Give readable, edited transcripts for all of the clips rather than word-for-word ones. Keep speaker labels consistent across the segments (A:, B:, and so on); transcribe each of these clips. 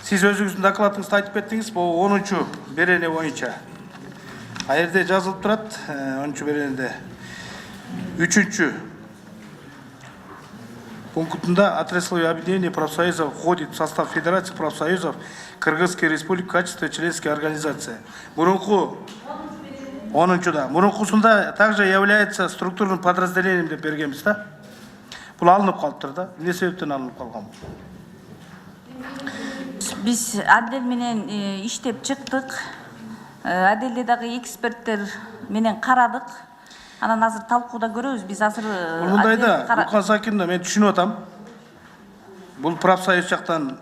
A: Siz özünüzün докладыңызда айтып кеттіңіз, бұл 10-чу берене бойынша. Айерде жазылып тұрады, 10-чу беренеде. 3-чу пунктында отрасловое объединение профсоюзов входит в состав Федерации профсоюзов Кыргызской Республики в качестве членской организации. Мурунку 10-чуда. Мурункусунда также является структурным подразделением деп бергенбіз, да? Бұл алынып қалыптыр, да? Не себептен алынып қалған?
B: Biz Adel менен иштеп чыктык. Аделде дагы эксперттер менен карадык. Анан азыр талкууда көрөбүз. Биз азыр
A: мындайда Лука Сакинда мен түшүнүп атам. Бул профсоюз жактан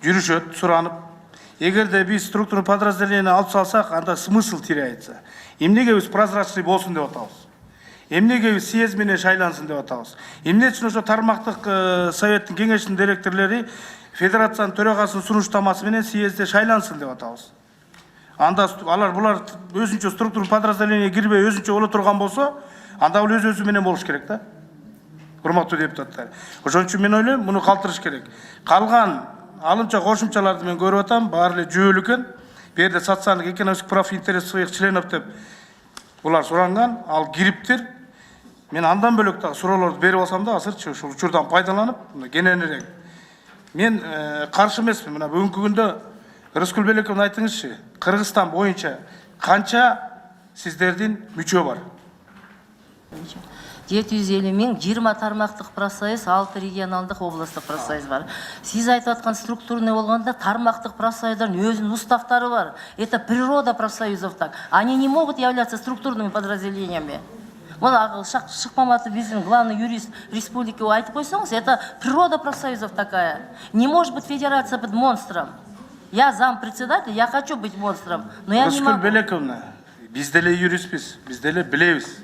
A: жүрүшөт, суранып. Эгерде биз структурный подразделение алып салсак, анда смысл теряется. Эмнеге биз прозрачный болсун деп атабыз. Эмнеге биз съезд менен шайлансын деп атабыз. Эмне үчүн ошо тармактык советтин кеңешинин директорлори Федерациянын төрагасынын сунуштамасы менен съездде шайлансын деп атабыз. Анда булар өзүнчө структурный подразделение кирбей өзүнчө боло турган болсо, анда бул өзү менен болуш керек да. Урматтуу депутаттар. Ошон үчүн мен ойлойм, муну калтырыш керек. Калган алымча кошумчаларды мен көрүп атам, баары эле жүйөлүү экен. Бу жерде социалдык экономический прав интерес своих членов деп булар суранган, ал кириптир. Мен андан бөлөк дагы суроолорду берип алсам да, азырчы ушул учурдан пайдаланып, кененирээк. Мен каршы эмесмин. Мына бүгүнкү күндө Рыскүл Белеков айтыңызчы, Кыргызстан боюнча канча сиздердин мүчө бар?
C: 750 миң 20 тармактык профсоюз, 6 регионалдык областтык профсоюз бар. Сиз айтып аткан структурный болгондо тармактык профсоюздардын өзүнүн уставтары бар. Это природа профсоюзов так. Они не могут являться структурными подразделениями. Вон Шыкмаматов, биздин главный юрист республики, айтып койсоңуз, это природа профсоюзов такая. Не может быть федерация быть монстром. Я зампредседатель, я хочу быть монстром, но я не могу.
A: Рыскүл Белековна, биз деле юристпиз, биз деле билебиз.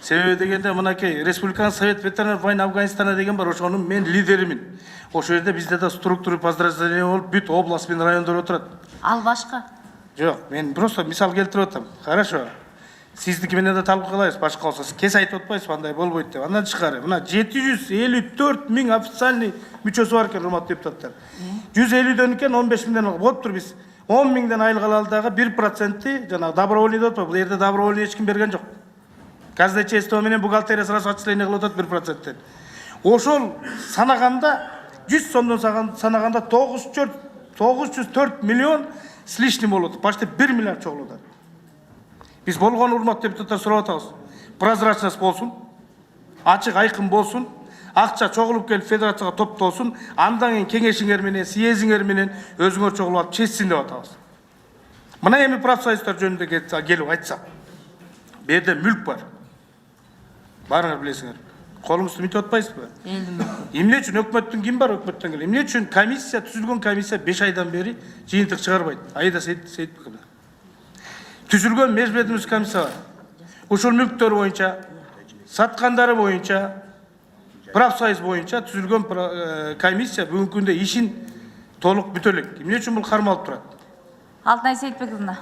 A: Себеби дегенде мынакей Республиканын Совет ветеранов войны Афганистана деген бар, ошонун мен лидеримин. Ошол жерде бизде да структурный подразделение болуп, бүт область менен райондор отурат.
C: Ал башка?
A: Жок, мен просто мисал келтирип атам. Хорошо. Сиздики менен да талкуу кылабыз, башка болсо. Кес айтып атпайсызбы, андай болбойт деп. Андан тышкары, мына 754 миң официальный мүчөсү бар экен, урматтуу депутаттар. 150дөн экен 15 миңден болуптур, биз 10 миңден айлык алалы дагы 1%, жанагы добровольный деп атпайбы, бул жерде добровольный эч ким берген жок. Казначейство менен бухгалтерия сразу отчисление кылып атат 1%. Ошол санаганда 100 сомдон санаганда 904 миллион с лишним болот, почти 1 миллиард чогулат. Биз болгон урматтуу депутаттар сурап атабыз. Прозрачность болсун, ачык айкын болсун, акча чогулуп келип федерацияга топтолсун, андан кийин кеңешиңер менен, съездиңер менен өзүңөр чогулуп алып чечсин деп атабыз. Мына эми профсоюздар жөнүндө келип айтсак, бу жерде мүлк бар. Барыңар билесиңер. Колуңузду бүтүп атпайсызбы? Эмне үчүн өкмөттүн ким бар, өкмөттөн кел? Эмне үчүн комиссия, түзүлгөн комиссия 5 айдан бери жыйынтык чыгарбайт? Айда Сейит түзүлгөн межбедимиз комиссия бар. Ушул мүлктөр боюнча, саткандары боюнча, профсоюз боюнча түзүлгөн комиссия бүгүнкү күндө ишин толук бүтө элек. Эмне үчүн бул кармалып турат?
B: Алтынай Сейитбековна.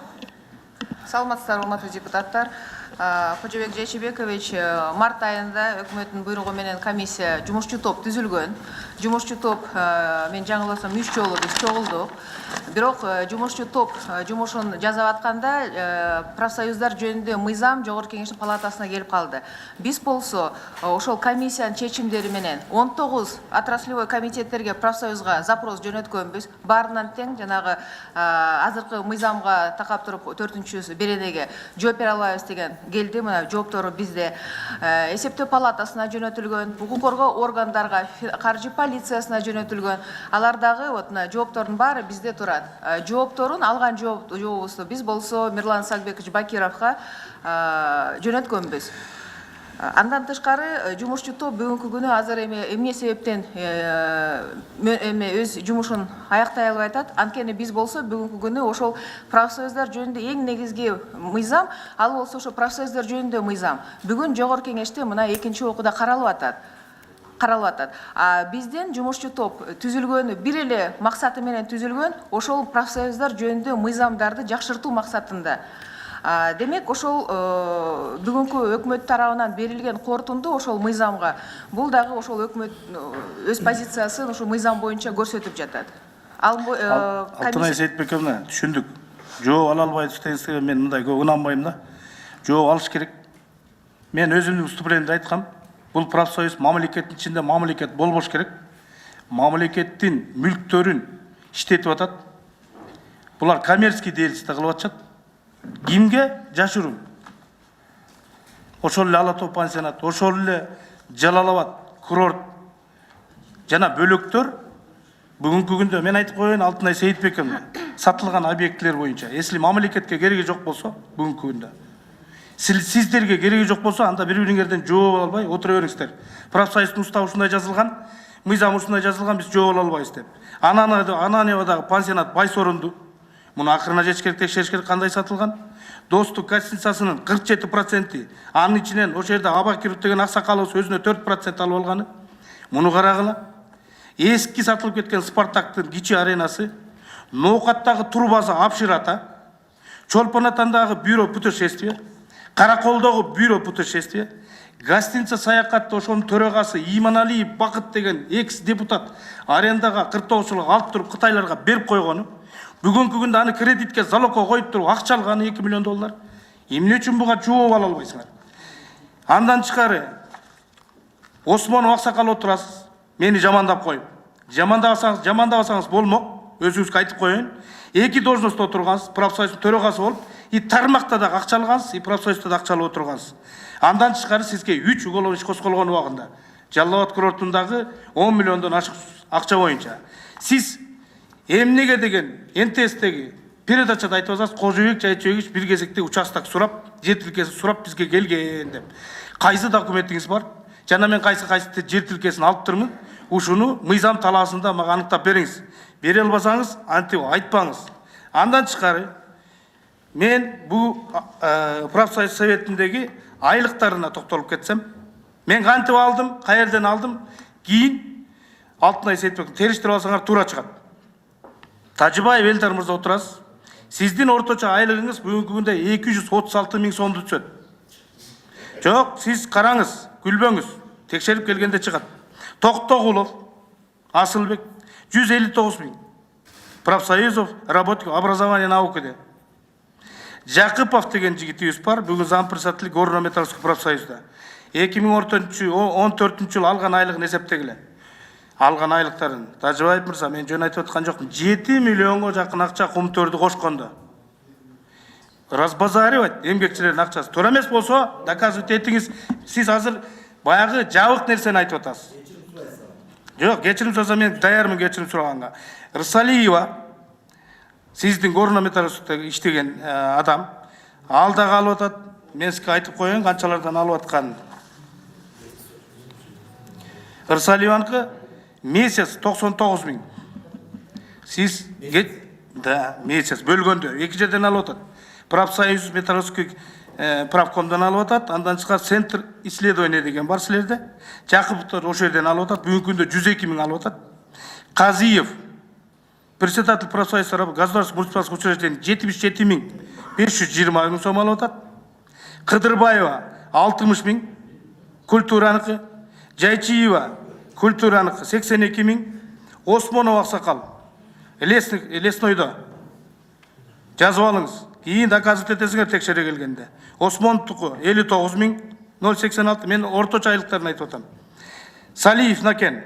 D: Саламатсыздар, урматтуу депутаттар. Кожобек Жайчибекович, март айында өкмөттүн буйругу менен комиссия жумушчу топ түзүлгөн. Жумушчу топ, мен жаңыласам 3 жолу биз чогулдук. Бирок жумушчу топ жумушун жасап атканда профсоюздар жөнүндө мыйзам Жогорку Кеңештин палатасына келип калды. Биз болсо ошол комиссиянын чечимдери менен 19 отраслевой комитеттерге профсоюзга запрос жөнөткөнбүз. Баарынан тең жанагы азыркы мыйзамга такап туруп 4-чү беренеге жооп бере алабыз деген келди. Мына жооптору бизде. Эсептөө палатасына жөнөтүлгөн, укук коргоо органдарга, каржы полициясына жөнөтүлгөн. Алардагы вот жооптордун баары бизде турат. Жоопторун алган жообубузду биз болсо Мирлан Сагбекович Бакировго жөнөткөнбүз. Андан тышкары жумушчу топ бүгүнкү күнү азыр эмне себептен өз жумушун аяктай албай атат. Анткени биз болсо бүгүнкү күнү ошол профсоюздар жөнүндө эң негизги мыйзам, ал болсо ошо профсоюздар жөнүндө мыйзам. Бүгүн Жогорку Кеңеште мына 2-окууда каралып атат. Бизден жумушчу топ түзүлгөнү бир эле максаты менен түзүлгөн, ошол профсоюздар жөнүндө мыйзамдарды жакшыртуу максатында. Демек, ошол бүгүнкү өкмөт тарабынан берилген корутунду ошол мыйзамга, бул дагы ошол өкмөт өз позициясын ошол мыйзам боюнча көрсөтүп жатат.
A: Алтынай Сейітбековна, түшүндүк. Жооп ала албай деген мен мындай көп ынанбайм да. Жооп алыш керек. Мен өзүмдүн выступлениемде айткам, бул профсоюз мамлекеттин ичинде мамлекет болбош керек. Мамлекеттин мүлктөрүн иштетип атат. Булар коммерческий деятельность кылып атышат. Кимге? Жашыруун. Ошол эле Ала Тоо пансионат, ошол эле Жалал Абад курорт жана бөлөктөр бүгүнкү күндө мен айтып коеюн, Алтынай Сейитбековна, сатылган объектилер боюнча, если мамлекетке кереги жок болсо, бүгүнкү күндө сиздерге кереги жок болсо, анда бири-бириңерден жооп ала албай отура бериңиздер. Профсоюздун уставы ушундай жазылган, мыйзам ушундай жазылган, биз жооп ала албайбыз деп. Ананевадагы пансионат Байсорунду, муну акырына жетиш керек, текшериш керек, кандай сатылган. Достук гостиницасынын 47%, анын ичинен ошол жерде Абакиров деген аксакалыбыз өзүнө 4% алып алганы. Муну карагыла. Эски сатылып кеткен Спартактын кичи аренасы, Ноокаттагы турбаза Апширата, Чолпон-Атандагы бюро путешествия, Караколдогу бюро путешествия, гостиница Саякатта ошонун төрагасы Иманалиев Бакыт деген экс-депутат арендага 49 жылга алып туруп Кытайларга берип койгону, бүгүнкү күндө аны кредитке залогко коюп туруп акча алганы $2 миллион. Эмне үчүн буга жооп ала албайсыңар? Андан тышкары Осмонов аксакал отурасыз, мени жамандап коюп. Жамандабасаңыз болмок, өзүңүзгө айтып коеюн. Эки должностто отургансыз, профсоюздун төрагасы болуп, и тармакта да акча алгансыз, и профсоюзда да акча алып отургансыз. Андан тышкары сизге 3 уголовный иш козголгон убагында Жалал Абад курортундагы 10 миллиондон ашык акча боюнча. Сиз эмнеге деген НТСтеги передачада айтып атасыз, Кожобек Жайчыбекович бир кезекте участок сурап, жер тилкесин сурап бизге келген деп. Кайсы документиңиз бар? Жана мен кайсы жер тилкесин алып турмун? Ушуну мыйзам талаасында мага аныктап бериңиз. Бере албасаңыз, антип айтпаңыз. Андан тышкары мен бул профсоюз советиндеги айлыктарына токтолуп кетсем, мен кантип алдым, каерден алдым, кийин Алтынай Сейитбековна териштирип алсаңар туура чыгат. Тажыбаев Элдар мырза отурасыз. Сиздин орточо айлыгыңыз бүгүнкү күндө 236 миң сомду түшөт. Жок, сиз караңыз, күлбөңүз. Текшерип келгенде чыгат. Токтогулов Асылбек 159 миң. Профсоюзов, работник образования наукада. Жакыпов деген жигитибиз бар, бүгүн зампредседатель Горно-Металлургический профсоюзда. 2014 жыл алган айлыгын эсептегиле. Алган айлыктарын. Тажыбаев мырза, мен жөн айтып аткан жокмун. 7 миллионго жакын акча кумтөрдү кошкондо. Разбазаривать эмгекчилердин акчасы. Туура эмес болсо, доказывать этиңиз. Сиз азыр баягы жабык нерсени айтып атасыз. Жок, кечирим сураса мен даярмын кечирим сураганга. Рысалиева, сиздин Горно-Металлургическийде иштеген адам, ал дагы алып атат. Мен сизге айтып коеюн канчалардан алып атканын. Рысалиеваныкы месяц 99 миң. Сиз месяц бөлгөндө эки жерден алып атат. Профсоюз металлургический правкомдон алып атат, андан тышкары центр исследования деген бар силерде. Жакыповдор ошол жерден алып атат, бүгүнкү күндө 102 миң алып атат. Казиев, председатель профсоюза государственного муниципального учреждения 77 миң 520 миң сом алып атат. Кыдырбаева 60 миң, культураныкы. Жайчиева культураныкы 82 миң. Осмонов аксакал леснойдо жазып алыңыз. Кийин доказывать этесиңер текшере келгенде. Осмоновтуку 59 миң 086. Мен орточо айлыктарын айтып атам. Салиев Накен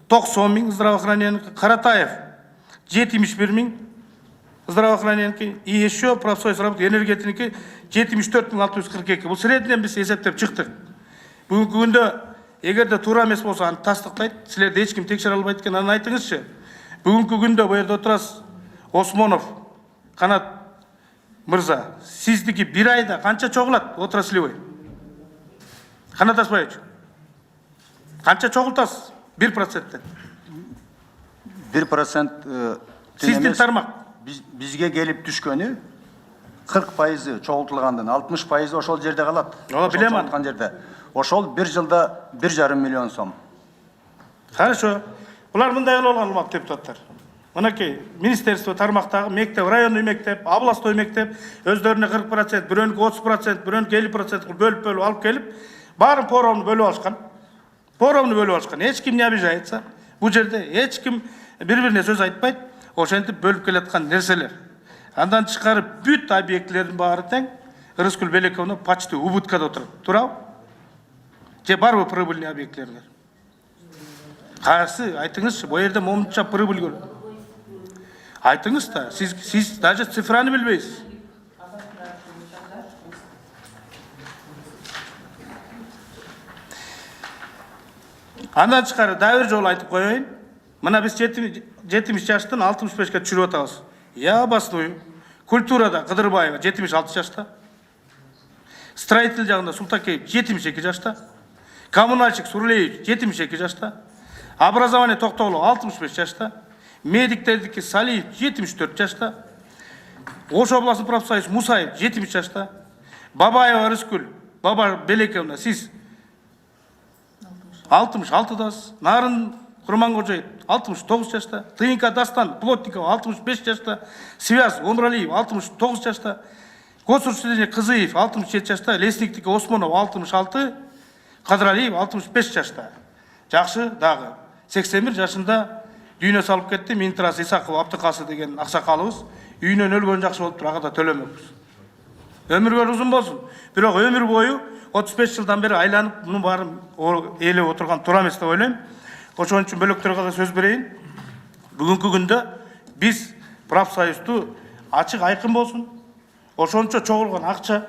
A: 90 миң здравоохраненияныкы. Каратаев 71 миң здравоохраненияныкы. И еще профсоюз работы энергетикники 74 миң 642. Бул среднен биз эсептеп чыктык. Бүгүнкү күндө эгерде туура эмес болсо аны тастыктайт. Силерди эч ким текшере албайт экен, аны айтыңызчы. Бүгүнкү күндө бу жерде отурасыз. Осмонов Канат мырза, сиздики бир айда канча чогулат отраслевой? Канат Асбаевич, канча чогултасыз 1%?
E: 1%
A: сиздин тармак
E: бизге келип түшкөнү 40% чогултулгандан 60% ошол жерде калат.
A: Билем аны.
E: Ошол бир жылда 1,5 миллион сом.
A: Хорошо. Булар мындай кылып алган урматтуу депутаттар. Мынакей министерство тармактагы мектеп, райондой мектеп, областной мектеп өздөрүнө 40%, бирөөнүкү 30%, бирөөнүкү 50% кылып бөлүп алып келип, баарын поровну бөлүп алышкан. Поровну бөлүп алышкан. Эч ким не обижается. Бул жерде эч ким бири-бирине сөз айтпайт. ошентип бөлүп келаткан нерселер. Андан тышкары бүт объектилердин баары тең Ырыскүл Белековна почти убыткада отурат. Туурабы? Же барбы прибыльный объектилерге? Кайсы айтыңызчы, бу жерде момунча прибыль көрөт. Айтыңыз да, сиз даже цифраны билбейсиз. Андан тышкары дагы бир жолу айтып коеюн. Мына биз 70 жаштан 65ке түшүрүп атабыз. Я обосную. Культурада Кыдырбаева 76 жашта. Строитель жагында Султакеев 72 жашта. Коммунальщик Сурлеев 72 жашта. Образование Токтоголов 65 жашта. Медиктердики Салиев 74 жашта. Ош областын профсоюз Мусаев 70 жашта. Бабаева Ырыскүл, Баба Белековна сиз 66-дасыз. Нарын Курмангожаев 69 жашта. Тыйынка Дастан Плотников 65 жашта. Связ Омралиев 69 жашта. Госучреждение Кызыев 67 жашта. Лесниктики Осмонов 66, Кадралиев 65 жашта. Жакшы дагы 81 жашында дүйнө салып кетти. Минтрас Исаков Аптыкасы деген аксакалыбыз үйүнөн өлгөн жакшы болуптур, ага да төлөмөкпүз. Өмүргө узун болсун. Бирок өмүр бою 35 жылдан бери айланып мунун баарын ээлеп отурган туура эмес деп ойлойм. Ошон үчүн бөлөктөргө да сөз берейин. Бүгүнкү күндө биз профсоюзду ачык айкын болсун. Ошончо чогулган акча,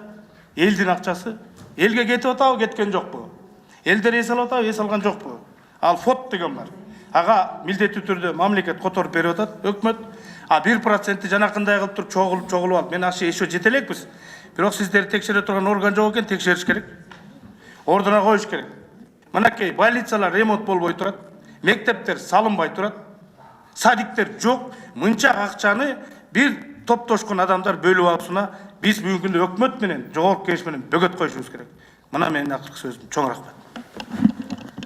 A: элдин акчасы, элге кетип атабы, кеткен жокпу? Элдер эс алып атабы, эс алган жокпу? Ал фот деген бар. Ага милдеттүү түрдө мамлекет которуп берип атат, өкмөт. А 1% жанакындай кылып туруп чогулуп алып, мен ашы еще жете элекпиз. Бирок сиздерди текшере турган орган жок экен, текшериш керек. Ордуна коюш керек. Мынакей больницалар ремонт болбой турат, мектептер салынбай турат, садиктер жок. Мынча акчаны бир топтошкон адамдар бөлүп алышына биз бүгүнкү күндө өкмөт менен, жогорку кеңеш менен бөгөт коюшубуз керек. Мына менин акыркы сөзүм. Чоң рахмат.